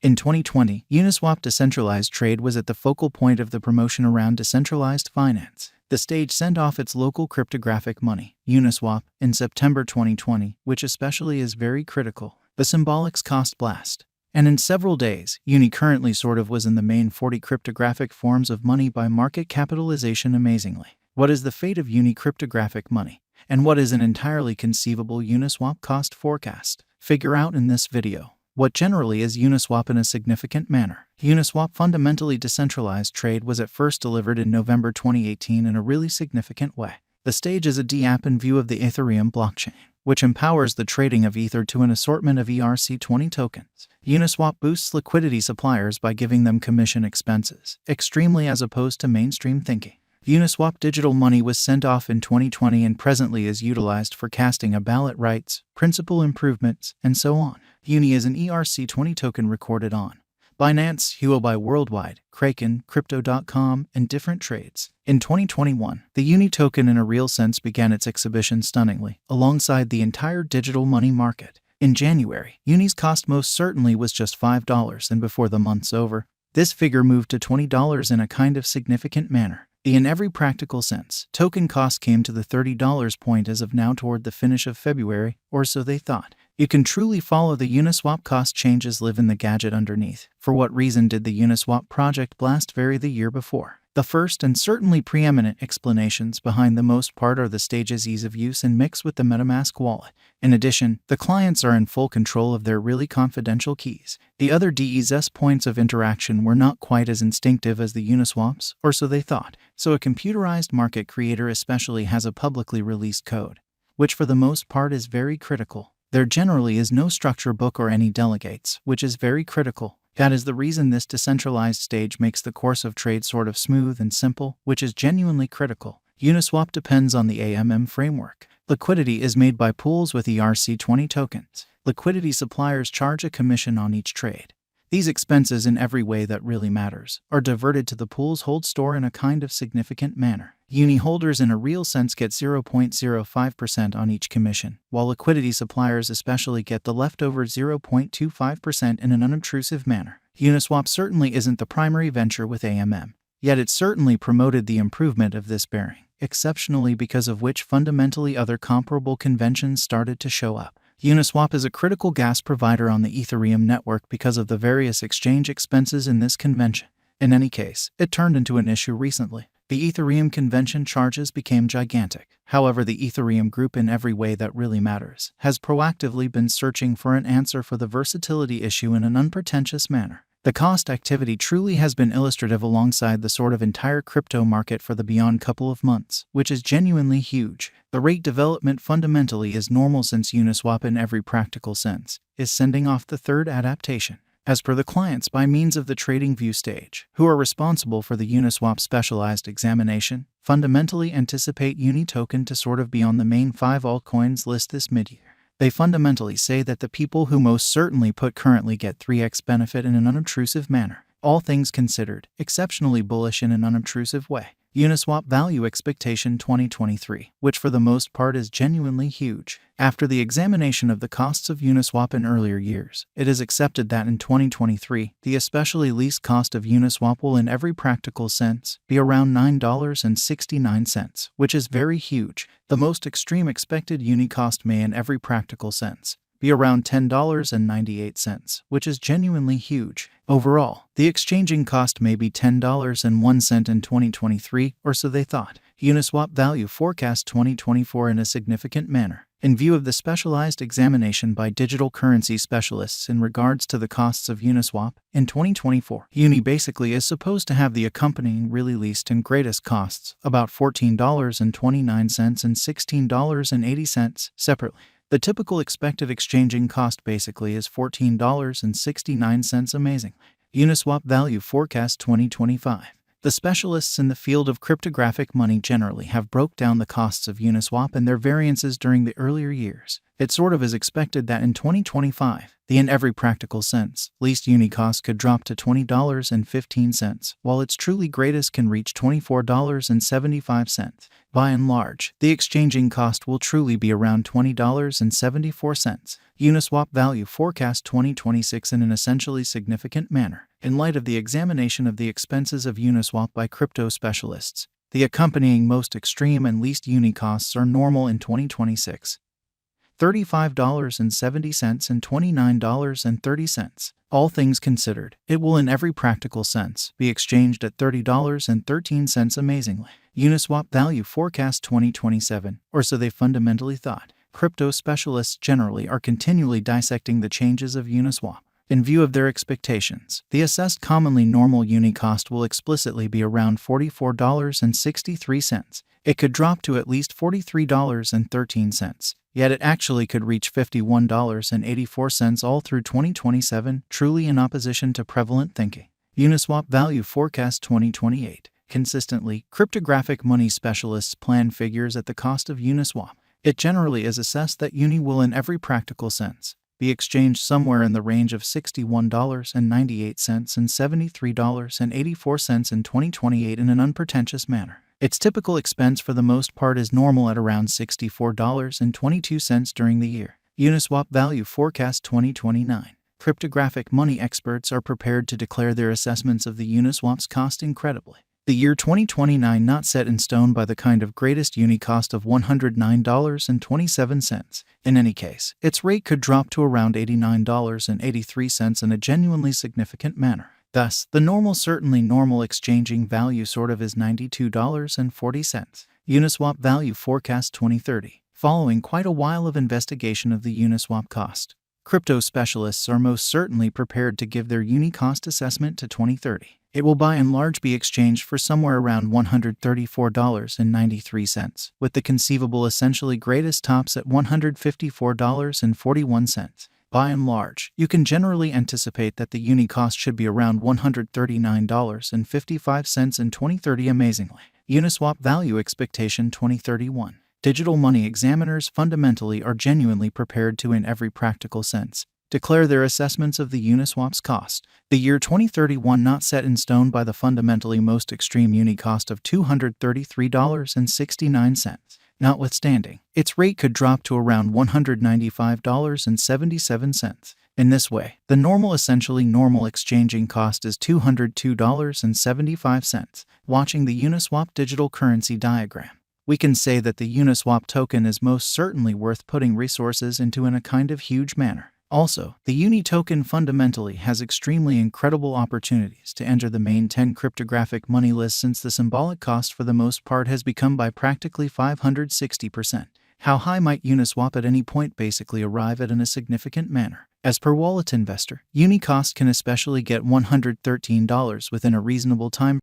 In 2020, Uniswap decentralized trade was at the focal point of the promotion around decentralized finance. The stage sent off its local cryptographic money, Uniswap, in September 2020, which especially is very critical. The symbolics cost blast. And in several days, Uni currently was in the main 40 cryptographic forms of money by market capitalization amazingly. What is the fate of Uni cryptographic money? And what is an entirely conceivable Uniswap cost forecast? Figure out in this video. What generally is Uniswap in a significant manner? Uniswap fundamentally decentralized trade was at first delivered in November 2018 in a really significant way. The stage is a DApp in view of the Ethereum blockchain, which empowers the trading of Ether to an assortment of ERC20 tokens. Uniswap boosts liquidity suppliers by giving them commission expenses, extremely as opposed to mainstream thinking. Uniswap digital money was sent off in 2020 and presently is utilized for casting of ballot rights, principal improvements, and so on. Uni is an ERC20 token recorded on Binance, Huobi Worldwide, Kraken, Crypto.com, and different trades. In 2021, the Uni token in a real sense began its exhibition stunningly, alongside the entire digital money market. In January, Uni's cost most certainly was just $5, and before the month's over, this figure moved to $20 in a kind of significant manner. In every practical sense, token cost came to the $30 point as of now toward the finish of February, or so they thought. You can truly follow the Uniswap cost changes live in the gadget underneath. For what reason did the Uniswap project blast vary the year before? The first and certainly preeminent explanations behind the most part are the stage's ease of use and mix with the MetaMask wallet. In addition, the clients are in full control of their really confidential keys. The other DES points of interaction were not quite as instinctive as the Uniswaps, or so they thought. So a computerized market creator especially has a publicly released code, which for the most part is very critical. There generally is no structure book or any delegates, which is very critical. That is the reason this decentralized stage makes the course of trade sort of smooth and simple, which is genuinely critical. Uniswap depends on the AMM framework. Liquidity is made by pools with ERC20 tokens. Liquidity suppliers charge a commission on each trade. These expenses in every way that really matters are diverted to the pool's hold store in a kind of significant manner. Uni holders in a real sense get 0.05% on each commission, while liquidity suppliers especially get the leftover 0.25% in an unobtrusive manner. Uniswap certainly isn't the primary venture with AMM, yet it certainly promoted the improvement of this bearing, exceptionally because of which fundamentally other comparable conventions started to show up. Uniswap is a critical gas provider on the Ethereum network because of the various exchange expenses in this convention. In any case, it turned into an issue recently. The Ethereum convention charges became gigantic. However, the Ethereum group in every way that really matters has proactively been searching for an answer for the versatility issue in an unpretentious manner. The cost activity truly has been illustrative alongside the sort of entire crypto market for the beyond couple of months, which is genuinely huge. The rate development fundamentally is normal since Uniswap in every practical sense is sending off the third adaptation. As per the clients by means of the trading view stage, who are responsible for the Uniswap specialized examination, fundamentally anticipate Uni token to sort of be on the main 5 altcoins list this mid-year. They fundamentally say that the people who most certainly put currently get 3x benefit in an unobtrusive manner. All things considered, exceptionally bullish in an unobtrusive way. Uniswap Value Expectation 2023, which for the most part is genuinely huge. After the examination of the costs of Uniswap in earlier years, it is accepted that in 2023, the especially least cost of Uniswap will in every practical sense be around $9.69, which is very huge. The most extreme expected Uni cost may in every practical sense be around $10.98, which is genuinely huge. Overall, the exchanging cost may be $10.01 in 2023, or so they thought. Uniswap Value Forecast 2024 in a significant manner. In view of the specialized examination by digital currency specialists in regards to the costs of Uniswap, in 2024, Uni basically is supposed to have the accompanying really least and greatest costs, about $14.29 and $16.80, separately. The typical expected exchanging cost basically is $14.69 amazingly. Uniswap Value Forecast 2025. The specialists in the field of cryptographic money generally have broke down the costs of Uniswap and their variances during the earlier years. It sort of is expected that in 2025, the in every practical sense, least Uni cost could drop to $20.15, while its truly greatest can reach $24.75. By and large, the exchanging cost will truly be around $20.74. Uniswap value forecast 2026 in an essentially significant manner. In light of the examination of the expenses of Uniswap by crypto specialists, the accompanying most extreme and least uni costs are normal in 2026. $35.70 and $29.30. All things considered, it will in every practical sense be exchanged at $30.13 amazingly. Uniswap value forecast 2027, or so they fundamentally thought. Crypto specialists generally are continually dissecting the changes of Uniswap. In view of their expectations, the assessed commonly normal uni cost will explicitly be around $44.63. It could drop to at least $43.13. Yet it actually could reach $51.84 all through 2027, truly in opposition to prevalent thinking. Uniswap value forecast 2028. Consistently, cryptographic money specialists plan figures at the cost of Uniswap. It generally is assessed that Uni will in every practical sense be exchanged somewhere in the range of $61.98 and $73.84 in 2028 in an unpretentious manner. Its typical expense for the most part is normal at around $64.22 during the year. Uniswap value forecast 2029. Cryptographic money experts are prepared to declare their assessments of the Uniswap's cost incredibly. The year 2029 not set in stone by the kind of greatest uni cost of $109.27. In any case, its rate could drop to around $89.83 in a genuinely significant manner. Thus, the certainly normal exchanging value sort of is $92.40. Uniswap value forecast 2030. Following quite a while of investigation of the Uniswap cost, crypto specialists are most certainly prepared to give their uni cost assessment to 2030. It will by and large be exchanged for somewhere around $134.93, with the conceivable essentially greatest tops at $154.41. By and large, you can generally anticipate that the uni cost should be around $139.55 in 2030 amazingly. Uniswap value expectation 2031. Digital money examiners fundamentally are genuinely prepared to, in every practical sense, declare their assessments of the Uniswap's cost. The year 2031 not set in stone by the fundamentally most extreme uni cost of $233.69. Notwithstanding, its rate could drop to around $195.77. In this way, the essentially normal exchanging cost is $202.75. Watching the Uniswap digital currency diagram, we can say that the Uniswap token is most certainly worth putting resources into in a kind of huge manner. Also, the Uni token fundamentally has extremely incredible opportunities to enter the main 10 cryptographic money list, since the symbolic cost for the most part has become by practically 560%. How high might Uniswap at any point basically arrive at in a significant manner? As per Wallet Investor, Uni cost can especially get $113 within a reasonable time